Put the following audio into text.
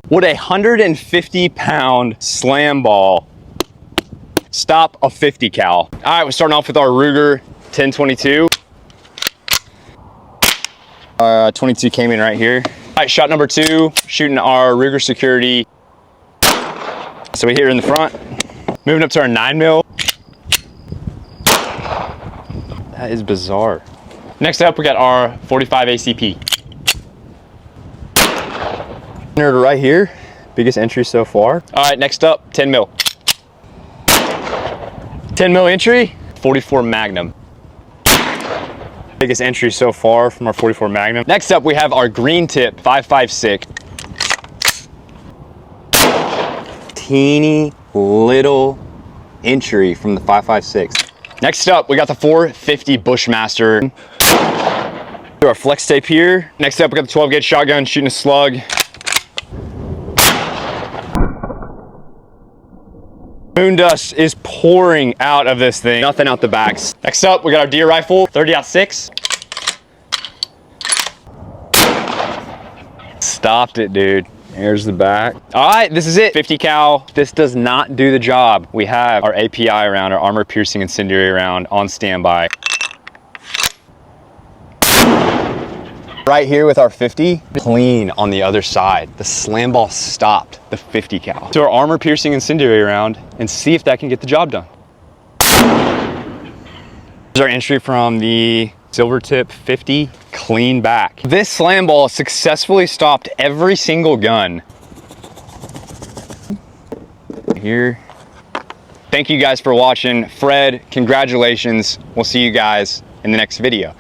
Would a 150-pound slam ball stop a 50 cal? All right, we're starting off with our Ruger 1022. 22 came in right here. All right, shot number 2, shooting our Ruger Security. So we hit her in the front. Moving up to our 9mm. That is bizarre. Next up, we got our 45 ACP. Nerd right here, biggest entry so far. All right, next up, 10mm. 10mm entry, 44 Magnum. Biggest entry so far from our 44 Magnum. Next up, we have our green tip 5.56. Teeny little entry from the 5.56. Next up, we got the 450 Bushmaster. Do our flex tape here. Next up, we got the 12 gauge shotgun shooting a slug. Moon dust is pouring out of this thing. Nothing out the backs. Next up, we got our deer rifle, 30-06. Stopped it, dude. Here's the back. All right, this is it. 50 cal. This does not do the job. We have our API round, our armor piercing incendiary round on standby. Right here with our 50, clean on the other side. The slam ball stopped the 50 cal. So our armor piercing incendiary round and see if that can get the job done. Here's our entry from the Silvertip 50, clean back. This slam ball successfully stopped every single gun. Here. Thank you guys for watching. Fred, congratulations. We'll see you guys in the next video.